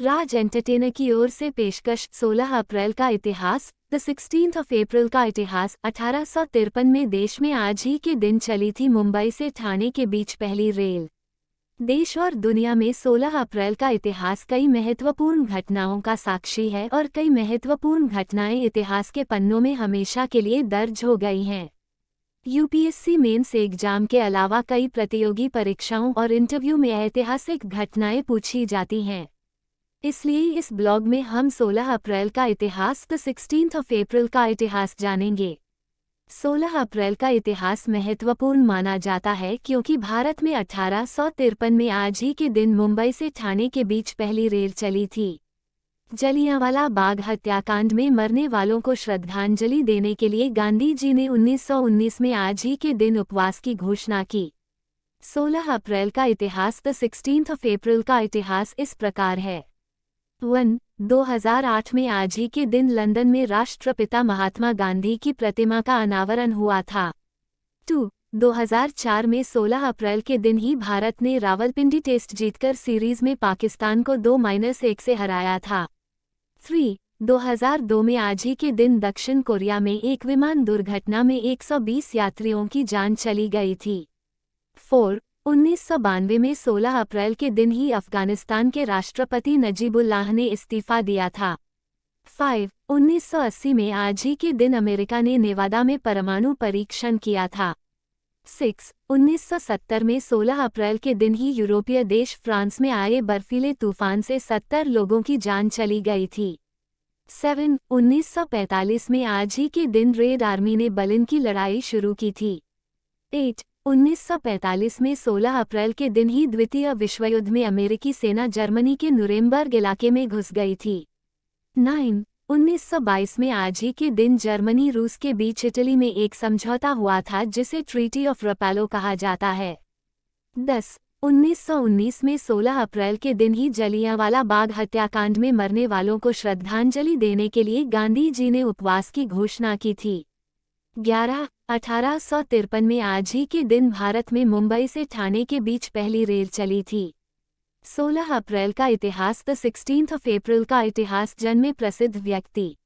राज entertainer की ओर से पेशकश 16 अप्रैल का इतिहास। द 16th ऑफ अप्रैल का इतिहास 1853 में देश में आज ही के दिन चली थी मुंबई से ठाणे के बीच पहली रेल। देश और दुनिया में 16 अप्रैल का इतिहास कई महत्वपूर्ण घटनाओं का साक्षी है और कई महत्वपूर्ण घटनाएं इतिहास के पन्नों में हमेशा के लिए दर्ज हो गई हैं। यूपीएससी मेंस एग्जाम के अलावा कई प्रतियोगी परीक्षाओं और इंटरव्यू में ऐतिहासिक घटनाएं पूछी जाती हैं। इसलिए इस ब्लॉग में हम 16 अप्रैल का इतिहास द 16th ऑफ अप्रैल का इतिहास जानेंगे। 16 अप्रैल का इतिहास महत्वपूर्ण माना जाता है क्योंकि भारत में 1853 में आज ही के दिन मुंबई से ठाणे के बीच पहली रेल चली थी। जलियांवाला बाग हत्याकांड में मरने वालों को श्रद्धांजलि देने के लिए गांधी जी ने 1919 में आज ही के दिन उपवास की घोषणा की। 16 अप्रैल का इतिहास द 16th ऑफ अप्रैल का इतिहास इस प्रकार है। 1. 2008 में आज ही के दिन लंदन में राष्ट्रपिता महात्मा गांधी की प्रतिमा का अनावरण हुआ था। 2. 2004 में 16 अप्रैल के दिन ही भारत ने रावलपिंडी टेस्ट जीतकर सीरीज में पाकिस्तान को 2-1 से हराया था। 3. 2002 में आज ही के दिन दक्षिण कोरिया में एक विमान दुर्घटना में 120 यात्रियों की जान चली गई थी। 4. 1992 में 16 अप्रैल के दिन ही अफगानिस्तान के राष्ट्रपति नजीबुल्लाह ने इस्तीफा दिया था। 5. 1980 में आज ही के दिन अमेरिका ने नेवादा में परमाणु परीक्षण किया था। 6. 1970 में 16 अप्रैल के दिन ही यूरोपीय देश फ्रांस में आए बर्फीले तूफान से 70 लोगों की जान चली गई थी। 7. 1945 में आज ही के दिन रेड आर्मी ने बर्लिन की लड़ाई शुरू की थी। 8. 1945 में 16 अप्रैल के दिन ही द्वितीय विश्वयुद्ध में अमेरिकी सेना जर्मनी के नुरेम्बर्ग इलाके में घुस गई थी। 9. 1922 में आज ही के दिन जर्मनी रूस के बीच इटली में एक समझौता हुआ था जिसे ट्रीटी ऑफ रपालो कहा जाता है। 10. 1919 में 16 अप्रैल के दिन ही जलियांवाला बाग हत्याकांड में मरने वालों को श्रद्धांजलि देने के लिए गांधी जी ने उपवास की घोषणा की थी। 11. 1853 में आज ही के दिन भारत में मुंबई से ठाणे के बीच पहली रेल चली थी। 16 अप्रैल का इतिहास द 16th ऑफ अप्रैल का इतिहास जन्मे प्रसिद्ध व्यक्ति।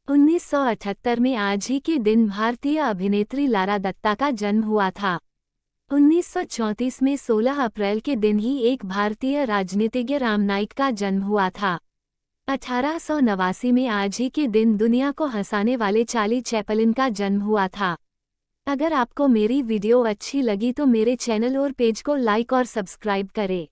1978 में आज ही के दिन भारतीय अभिनेत्री लारा दत्ता का जन्म हुआ था। 1934 में 16 अप्रैल के दिन ही एक भारतीय राजनीतिज्ञ राम नाईक का जन्म हुआ था। 1889 में आज ही के दिन दुनिया को हंसाने वाले चार्ली चैपलिन का जन्म हुआ था। अगर आपको मेरी वीडियो अच्छी लगी तो मेरे चैनल और पेज को लाइक और सब्सक्राइब करें।